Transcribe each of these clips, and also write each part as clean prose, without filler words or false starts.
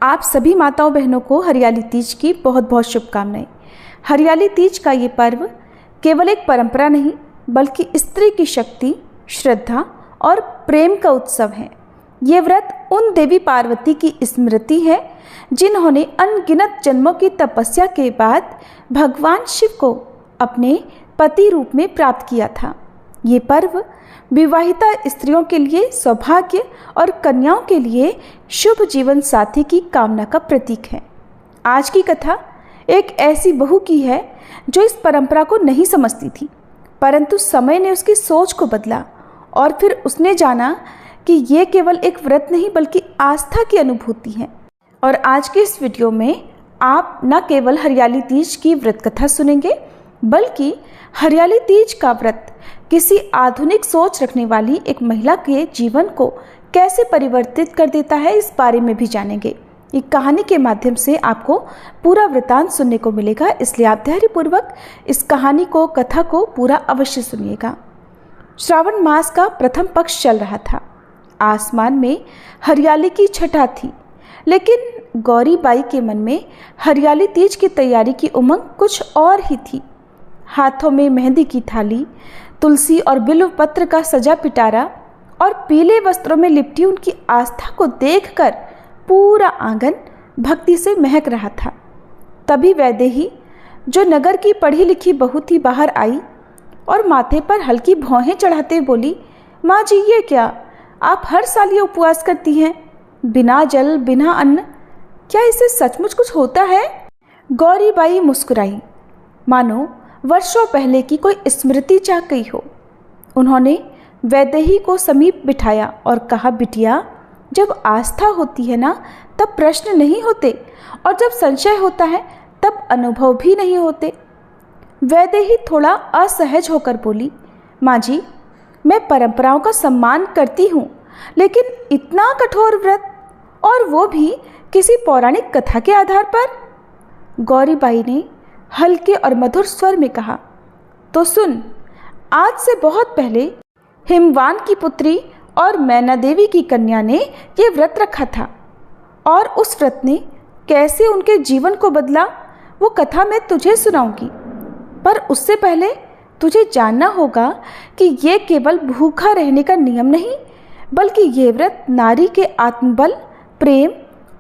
आप सभी माताओं बहनों को हरियाली तीज की बहुत बहुत शुभकामनाएं। हरियाली तीज का ये पर्व केवल एक परंपरा नहीं बल्कि स्त्री की शक्ति, श्रद्धा और प्रेम का उत्सव है। ये व्रत उन देवी पार्वती की स्मृति है जिन्होंने अनगिनत जन्मों की तपस्या के बाद भगवान शिव को अपने पति रूप में प्राप्त किया था। ये पर्व विवाहिता स्त्रियों के लिए सौभाग्य और कन्याओं के लिए शुभ जीवन साथी की कामना का प्रतीक है। आज की कथा एक ऐसी बहू की है जो इस परंपरा को नहीं समझती थी, परंतु समय ने उसकी सोच को बदला और फिर उसने जाना कि ये केवल एक व्रत नहीं बल्कि आस्था की अनुभूति है। और आज के इस वीडियो में आप न केवल हरियाली तीज की व्रत कथा सुनेंगे बल्कि हरियाली तीज का व्रत किसी आधुनिक सोच रखने वाली एक महिला के जीवन को कैसे परिवर्तित कर देता है, इस बारे में भी जानेंगे। एक कहानी के माध्यम से आपको पूरा वृतांत सुनने को मिलेगा, इसलिए आप धैर्यपूर्वक इस कहानी को, कथा को पूरा अवश्य सुनिएगा। श्रावण मास का प्रथम पक्ष चल रहा था। आसमान में हरियाली की छटा थी, लेकिन गौरी बाई के मन में हरियाली तीज की तैयारी की उमंग कुछ और ही थी। हाथों में मेहंदी की थाली, तुलसी और बिल्व पत्र का सजा पिटारा और पीले वस्त्रों में लिपटी उनकी आस्था को देखकर पूरा आंगन भक्ति से महक रहा था। तभी वैदेही, जो नगर की पढ़ी लिखी बहू थी, बाहर आई और माथे पर हल्की भौहें चढ़ाते बोली, माँ जी, ये क्या? आप हर साल ये उपवास करती हैं, बिना जल बिना अन्न, क्या इससे सचमुच कुछ होता है? गौरी बाई मुस्कुराई, मानो वर्षों पहले की कोई स्मृति जाग गई हो। उन्होंने वैदेही को समीप बिठाया और कहा, बिटिया, जब आस्था होती है ना, तब प्रश्न नहीं होते, और जब संशय होता है तब अनुभव भी नहीं होते। वैदेही थोड़ा असहज होकर बोली, माँ जी, मैं परंपराओं का सम्मान करती हूँ, लेकिन इतना कठोर व्रत, और वो भी किसी पौराणिक कथा के आधार पर? गौरी बाई ने हल्के और मधुर स्वर में कहा, तो सुन, आज से बहुत पहले हिमवान की पुत्री और मैना देवी की कन्या ने ये व्रत रखा था, और उस व्रत ने कैसे उनके जीवन को बदला वो कथा मैं तुझे सुनाऊंगी। पर उससे पहले तुझे जानना होगा कि ये केवल भूखा रहने का नियम नहीं बल्कि ये व्रत नारी के आत्मबल, प्रेम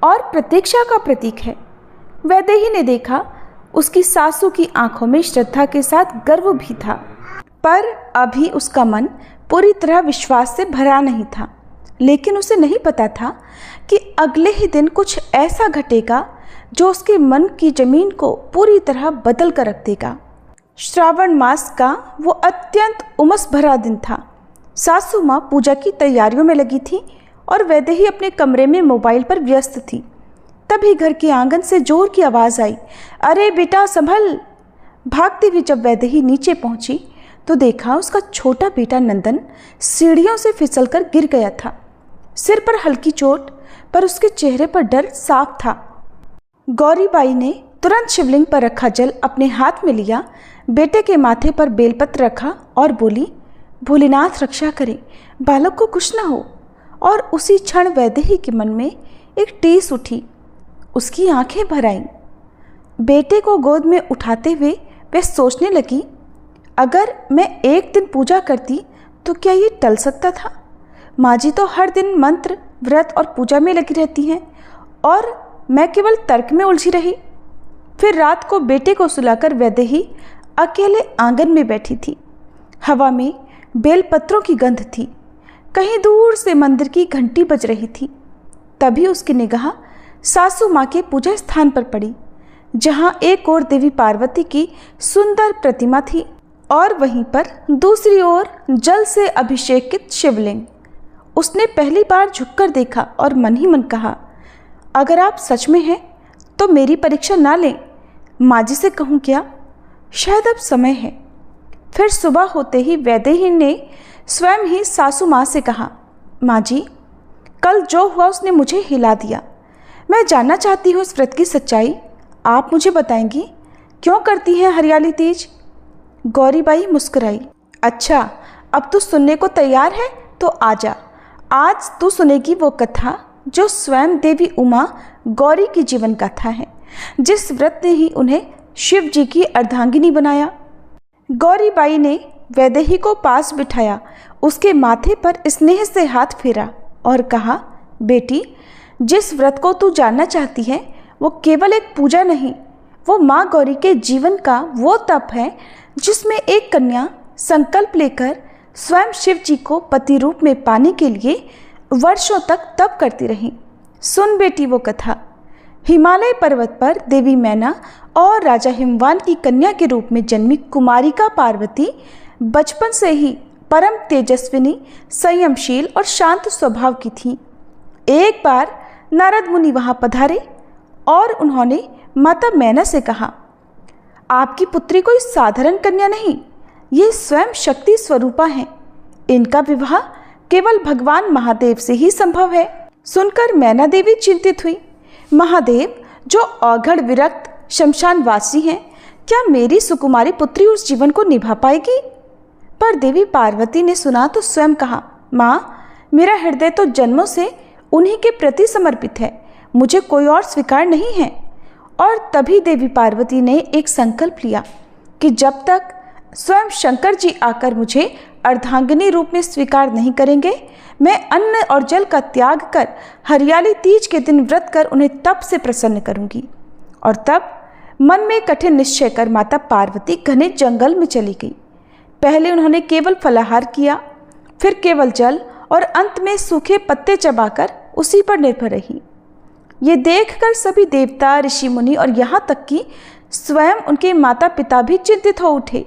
और प्रतीक्षा का प्रतीक है। वैदेही ने देखा, उसकी सासू की आंखों में श्रद्धा के साथ गर्व भी था, पर अभी उसका मन पूरी तरह विश्वास से भरा नहीं था। लेकिन उसे नहीं पता था कि अगले ही दिन कुछ ऐसा घटेगा जो उसके मन की जमीन को पूरी तरह बदल कर रख देगा। श्रावण मास का वो अत्यंत उमस भरा दिन था। सासू माँ पूजा की तैयारियों में लगी थी और वैदेही अपने कमरे में मोबाइल पर व्यस्त थी। तभी घर के आंगन से जोर की आवाज़ आई, अरे बेटा संभल! भागती हुई जब वैदेही नीचे पहुंची तो देखा उसका छोटा बेटा नंदन सीढ़ियों से फिसलकर गिर गया था। सिर पर हल्की चोट, पर उसके चेहरे पर डर साफ था। गौरी बाई ने तुरंत शिवलिंग पर रखा जल अपने हाथ में लिया, बेटे के माथे पर बेलपत्र रखा और बोली, भोलेनाथ रक्षा करे, बालक को कुछ न हो। और उसी क्षण वैदेही के मन में एक टीस उठी, उसकी आंखें भर आईं। बेटे को गोद में उठाते हुए वह सोचने लगी, अगर मैं एक दिन पूजा करती तो क्या ये टल सकता था? माँ जी तो हर दिन मंत्र, व्रत और पूजा में लगी रहती हैं और मैं केवल तर्क में उलझी रही। फिर रात को बेटे को सुलाकर वैदेही अकेले आंगन में बैठी थी। हवा में बेलपत्रों की गंध थी। कहीं दूर से मंदिर की घंटी बज रही थी। तभी उसकी निगाह सासू माँ के पूजा स्थान पर पड़ी, जहाँ एक ओर देवी पार्वती की सुंदर प्रतिमा थी और वहीं पर दूसरी ओर जल से अभिषेकित शिवलिंग। उसने पहली बार झुककर देखा और मन ही मन कहा, अगर आप सच में हैं तो मेरी परीक्षा ना लें। माँ जी से कहूँ क्या? शायद अब समय है। फिर सुबह होते ही वैदेही ने स्वयं ही सासू माँ से कहा, माँ जी, कल जो हुआ उसने मुझे हिला दिया। मैं जानना चाहती हूँ इस व्रत की सच्चाई। आप मुझे बताएंगी क्यों करती हैं हरियाली तीज? गौरी बाई मुस्कुराई, अच्छा, अब तू सुनने को तैयार है तो आजा। आज तू सुनेगी वो कथा जो स्वयं देवी उमा गौरी की जीवन गाथा है, जिस व्रत ने ही उन्हें शिव जी की अर्धांगिनी बनाया। गौरी बाई ने वैदेही को पास बिठाया, उसके माथे पर स्नेह से हाथ फेरा और कहा, बेटी, जिस व्रत को तू जानना चाहती है वो केवल एक पूजा नहीं, वो माँ गौरी के जीवन का वो तप है जिसमें एक कन्या संकल्प लेकर स्वयं शिव जी को पति रूप में पाने के लिए वर्षों तक तप करती रही। सुन बेटी वो कथा। हिमालय पर्वत पर देवी मैना और राजा हिमवान की कन्या के रूप में जन्मी कुमारिका पार्वती बचपन से ही परम तेजस्विनी, संयमशील और शांत स्वभाव की थी। एक बार नारद मुनि वहां पधारे और उन्होंने माता मैना से कहा, आपकी पुत्री कोई साधारण कन्या नहीं, ये स्वयं शक्ति स्वरूपा हैं। इनका विवाह केवल भगवान महादेव से ही संभव है। सुनकर मैना देवी चिंतित हुई। महादेव जो औघड़ विरक्त शमशानवासी हैं, क्या मेरी सुकुमारी पुत्री उस जीवन को निभा पाएगी? पर देवी पार्वती ने सुना तो स्वयं कहा, माँ, मेरा हृदय तो जन्मों से उन्हीं के प्रति समर्पित है, मुझे कोई और स्वीकार नहीं है। और तभी देवी पार्वती ने एक संकल्प लिया कि जब तक स्वयं शंकर जी आकर मुझे अर्धांगिनी रूप में स्वीकार नहीं करेंगे, मैं अन्न और जल का त्याग कर हरियाली तीज के दिन व्रत कर उन्हें तप से प्रसन्न करूंगी। और तब मन में कठिन निश्चय कर माता पार्वती घने जंगल में चली गई। पहले उन्होंने केवल फलाहार किया, फिर केवल जल और अंत में सूखे पत्ते चबाकर उसी पर निर्भर रही। ये देखकर सभी देवता, ऋषि मुनि और यहाँ तक कि स्वयं उनके माता पिता भी चिंतित हो उठे।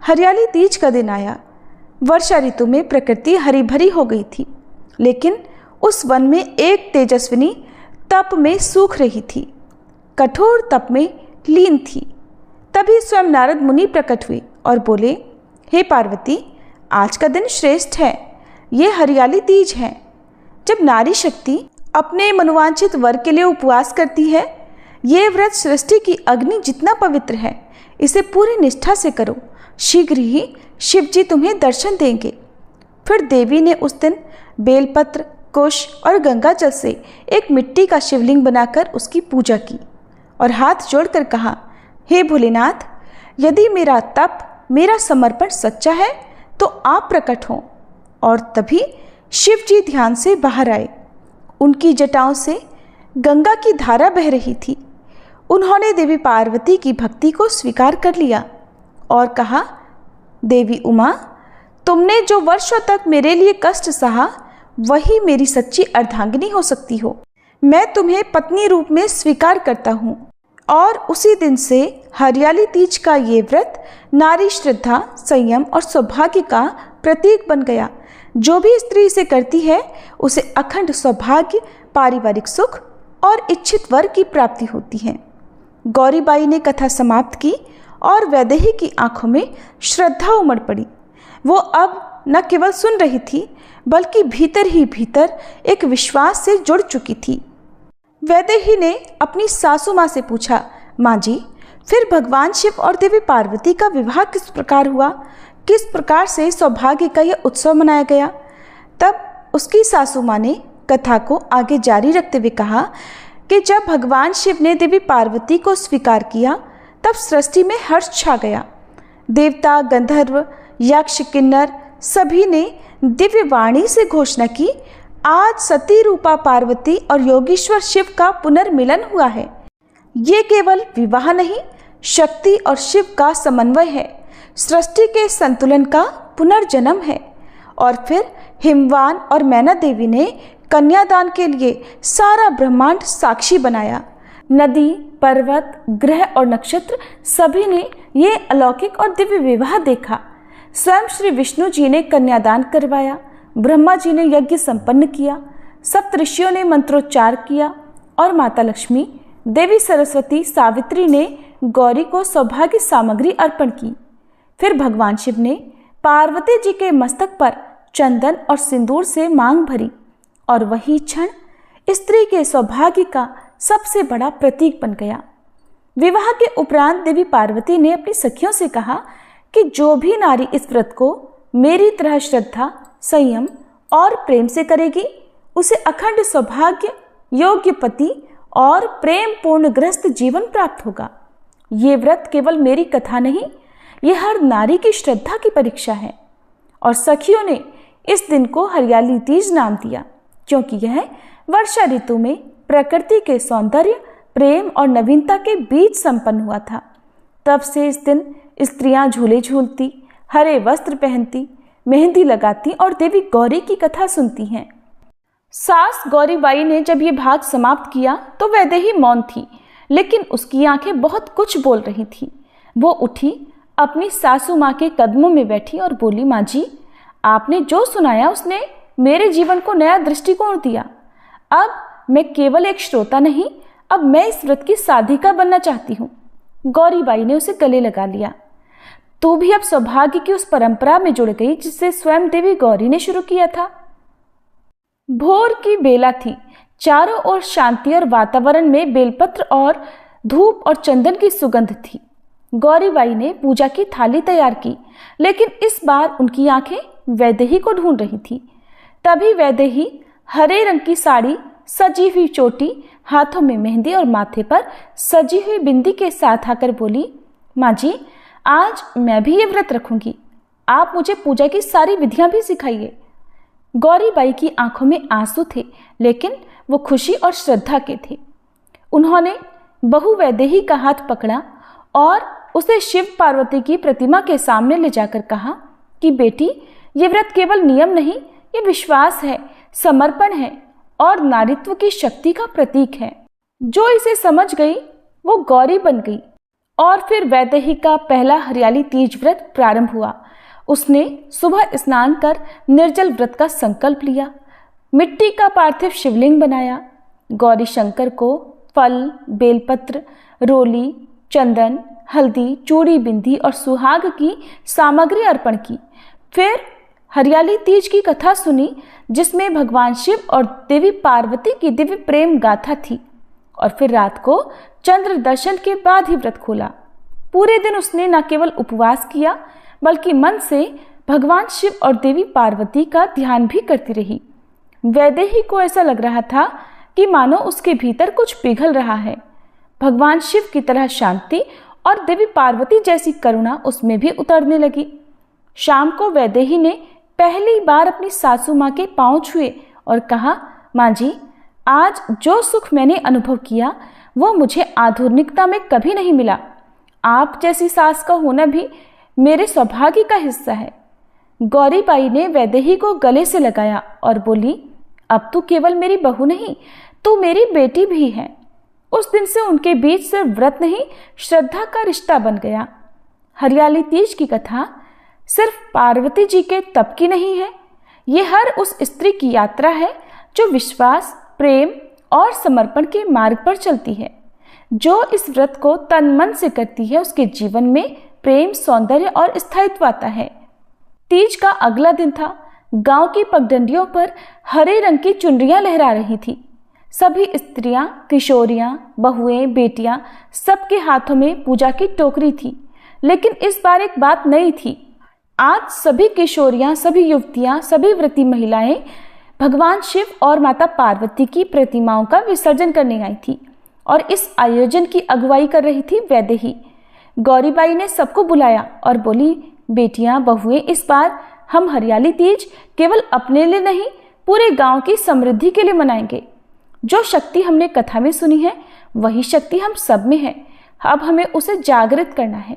हरियाली तीज का दिन आया। वर्षा ऋतु में प्रकृति हरी भरी हो गई थी, लेकिन उस वन में एक तेजस्विनी तप में सूख रही थी, कठोर तप में लीन थी। तभी स्वयं नारद मुनि प्रकट हुए और बोले, हे पार्वती, आज का दिन श्रेष्ठ है, ये हरियाली तीज है। जब नारी शक्ति अपने मनोवांछित वर के लिए उपवास करती है, ये व्रत सृष्टि की अग्नि जितना पवित्र है, इसे पूरी निष्ठा से करो, शीघ्र ही शिव जी तुम्हें दर्शन देंगे। फिर देवी ने उस दिन बेलपत्र, कुश और गंगा जल से एक मिट्टी का शिवलिंग बनाकर उसकी पूजा की और हाथ जोड़कर कहा, हे भोलेनाथ, यदि मेरा तप, मेरा समर्पण सच्चा है तो आप प्रकट हों। और तभी शिव जी ध्यान से बाहर आए। उनकी जटाओं से गंगा की धारा बह रही थी। उन्होंने देवी पार्वती की भक्ति को स्वीकार कर लिया और कहा, देवी उमा, तुमने जो वर्षों तक मेरे लिए कष्ट सहा, वही मेरी सच्ची अर्धांगिनी हो सकती हो। मैं तुम्हें पत्नी रूप में स्वीकार करता हूँ। और उसी दिन से हरियाली तीज का ये व्रत नारी श्रद्धा, संयम और सौभाग्य का प्रतीक बन गया। जो भी स्त्री इसे करती है, उसे अखंड सौभाग्य, पारिवारिक सुख और इच्छित वर की प्राप्ति होती है। गौरीबाई ने कथा समाप्त की और वैदेही की आंखों में श्रद्धा उमड़ पड़ी। वो अब न केवल सुन रही थी, बल्कि भीतर ही भीतर एक विश्वास से जुड़ चुकी थी। वैदेही ने अपनी सासू माँ से पूछा, माँ जी, फिर भगवान शिव और देवी पार्वती का विवाह किस प्रकार हुआ? किस प्रकार से सौभाग्य का यह उत्सव मनाया गया? तब उसकी सासू माँ ने कथा को आगे जारी रखते हुए कहा कि जब भगवान शिव ने देवी पार्वती को स्वीकार किया, तब सृष्टि में हर्ष छा गया। देवता, गंधर्व, यक्ष, किन्नर सभी ने दिव्य वाणी से घोषणा की, आज सती रूपा पार्वती और योगीश्वर शिव का पुनर्मिलन हुआ है। ये केवल विवाह नहीं, शक्ति और शिव का समन्वय है, सृष्टि के संतुलन का पुनर्जन्म है। और फिर हिमवान और मैना देवी ने कन्यादान के लिए सारा ब्रह्मांड साक्षी बनाया। नदी, पर्वत, ग्रह और नक्षत्र सभी ने ये अलौकिक और दिव्य विवाह देखा। स्वयं श्री विष्णु जी ने कन्यादान करवाया, ब्रह्मा जी ने यज्ञ संपन्न किया, सप्तऋषियों ने मंत्रोच्चार किया और माता लक्ष्मी, देवी सरस्वती, सावित्री ने गौरी को सौभाग्य सामग्री अर्पण की। फिर भगवान शिव ने पार्वती जी के मस्तक पर चंदन और सिंदूर से मांग भरी और वही क्षण स्त्री के सौभाग्य का सबसे बड़ा प्रतीक बन गया। विवाह के उपरांत देवी पार्वती ने अपनी सखियों से कहा कि जो भी नारी इस व्रत को मेरी तरह श्रद्धा, संयम और प्रेम से करेगी, उसे अखंड सौभाग्य, योग्य पति और प्रेम पूर्ण ग्रस्त जीवन प्राप्त होगा। ये व्रत केवल मेरी कथा नहीं, ये हर नारी की श्रद्धा की परीक्षा है। और सखियों ने इस दिन को हरियाली तीज नाम दिया, क्योंकि यह वर्षा ऋतु में प्रकृति के सौंदर्य, प्रेम और नवीनता के बीच संपन्न हुआ था। तब से इस दिन स्त्रियां झूले झूलती, हरे वस्त्र पहनती, मेहंदी लगाती और देवी गौरी की कथा सुनती हैं। सास गौरीबाई ने जब ये भाग समाप्त किया तो वैदेही मौन थी, लेकिन उसकी आंखें बहुत कुछ बोल रही थी। वो उठी, अपनी सासू माँ के कदमों में बैठी और बोली, माँ जी, आपने जो सुनाया उसने मेरे जीवन को नया दृष्टिकोण दिया। अब मैं केवल एक श्रोता नहीं, अब मैं इस व्रत की साधिका बनना चाहती हूँ। गौरीबाई ने उसे गले लगा लिया। तू भी अब सौभाग्य की उस परंपरा में जुड़ गई जिसे स्वयं देवी गौरी ने शुरू किया था। भोर की बेला थी, चारों ओर शांति और वातावरण में बेलपत्र और धूप और चंदन की सुगंध थी। गौरीबाई ने पूजा की थाली तैयार की, लेकिन इस बार उनकी आंखें वैदेही को ढूंढ रही थी। तभी वैदेही हरे रंग की साड़ी, सजी हुई चोटी, हाथों में मेहंदी और माथे पर सजी हुई बिंदी के साथ आकर बोली, माँ जी, आज मैं भी ये व्रत रखूंगी। आप मुझे पूजा की सारी विधियां भी सिखाइए। गौरीबाई की आंखों में आंसू थे, लेकिन वो खुशी और श्रद्धा के थे। उन्होंने बहु वैदेही का हाथ पकड़ा और उसे शिव पार्वती की प्रतिमा के सामने ले जाकर कहा कि बेटी, ये व्रत केवल नियम नहीं, ये विश्वास है, समर्पण है और नारीत्व की शक्ति का प्रतीक है। जो इसे समझ गई वो गौरी बन गई। और फिर वैदेही का पहला हरियाली तीज व्रत प्रारंभ हुआ। उसने सुबह स्नान कर निर्जल व्रत का संकल्प लिया, मिट्टी का पार्थिव शिवलिंग बनाया, गौरी शंकर को फल, बेलपत्र, रोली, चंदन, हल्दी, चूड़ी, बिंदी और सुहाग की सामग्री अर्पण की। फिर हरियाली तीज की कथा सुनी, जिसमें भगवान शिव और देवी पार्वती की दिव्य प्रेम गाथा थी। और फिर रात को चंद्र दर्शन के बाद ही व्रत खोला। पूरे दिन उसने न केवल उपवास किया, बल्कि मन से भगवान शिव और देवी पार्वती का ध्यान भी करती रही। वैदेही को ऐसा लग रहा था कि मानो उसके भीतर कुछ पिघल रहा है। भगवान शिव की तरह शांति और देवी पार्वती जैसी करुणा उसमें भी उतरने लगी। शाम को वैदेही ने पहली बार अपनी सासू माँ के पांव छुए और कहा, माँ जी, आज जो सुख मैंने अनुभव किया वो मुझे आधुनिकता में कभी नहीं मिला। आप जैसी सास का होना भी मेरे सौभाग्य का हिस्सा है। गौरीबाई ने वैदेही को गले से लगाया और बोली, अब तू केवल मेरी बहू नहीं, तू मेरी बेटी भी है। उस दिन से उनके बीच सिर्फ व्रत नहीं, श्रद्धा का रिश्ता बन गया। हरियाली तीज की कथा सिर्फ पार्वती जी के तप की नहीं है, ये हर उस स्त्री की यात्रा है जो विश्वास, प्रेम और समर्पण के मार्ग पर चलती है। जो इस व्रत को तन मन से करती है, उसके जीवन में प्रेम, सौंदर्य और स्थायित्व आता है। तीज का अगला दिन था। गांव की पगडंडियों पर हरे रंग की चुनरियां लहरा रही थी। सभी स्त्रियां, किशोरियां, बहुएं, बेटियां, सबके हाथों में पूजा की टोकरी थी। लेकिन इस बार एक बात नई थी। आज सभी किशोरियां, सभी युवतियां, सभी व्रती महिलाएं भगवान शिव और माता पार्वती की प्रतिमाओं का विसर्जन करने आई थी। और इस आयोजन की अगुवाई कर रही थी वैदेही। गौरीबाई ने सबको बुलाया और बोली, बेटियां, बहुएं, इस बार हम हरियाली तीज केवल अपने लिए नहीं, पूरे गांव की समृद्धि के लिए मनाएंगे। जो शक्ति हमने कथा में सुनी है, वही शक्ति हम सब में है। अब हमें उसे जागृत करना है।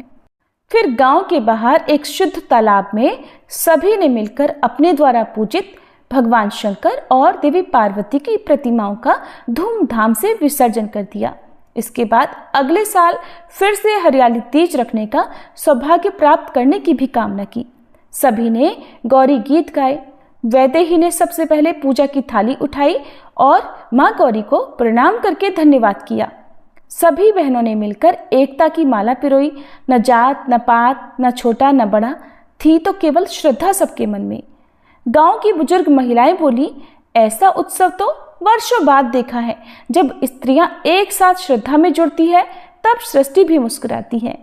फिर गांव के बाहर एक शुद्ध तालाब में सभी ने मिलकर अपने द्वारा पूजित भगवान शंकर और देवी पार्वती की प्रतिमाओं का धूमधाम से विसर्जन कर दिया। इसके बाद अगले साल फिर से हरियाली तीज रखने का सौभाग्य प्राप्त करने की भी कामना की। सभी ने गौरी गीत गाए। वैदेही ने सबसे पहले पूजा की थाली उठाई और माँ गौरी को प्रणाम करके धन्यवाद किया। सभी बहनों ने मिलकर एकता की माला पिरोई। न जात, न पात, न छोटा, न बड़ा, थी तो केवल श्रद्धा सबके मन में। गांव की बुजुर्ग महिलाएं बोली, ऐसा उत्सव तो वर्षों बाद देखा है। जब स्त्रियां एक साथ श्रद्धा में जुड़ती है, तब सृष्टि भी मुस्कुराती है।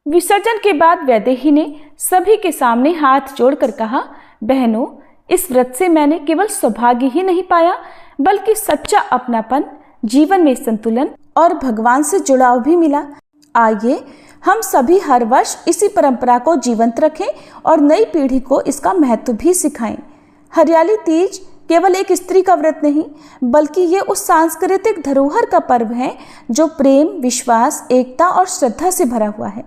विसर्जन के बाद वैदेही ने सभी के सामने हाथ जोड़कर कहा, बहनों, इस व्रत से मैंने केवल सौभाग्य ही नहीं पाया, बल्कि सच्चा अपनापन, जीवन में संतुलन और भगवान से जुड़ाव भी मिला। आइए हम सभी हर वर्ष इसी परंपरा को जीवंत रखें और नई पीढ़ी को इसका महत्व भी सिखाएं। हरियाली तीज केवल एक स्त्री का व्रत नहीं, बल्कि ये उस सांस्कृतिक धरोहर का पर्व है जो प्रेम, विश्वास, एकता और श्रद्धा से भरा हुआ है।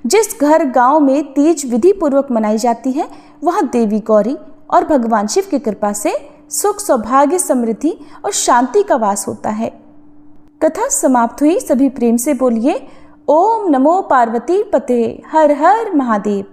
जिस घर गांव में तीज विधि पूर्वक मनाई जाती है, वहां देवी गौरी और भगवान शिव की कृपा से सुख, सौभाग्य, समृद्धि और शांति का वास होता है। कथा समाप्त हुई। सभी प्रेम से बोलिए ओम नमो पार्वती पते, हर हर महादेव।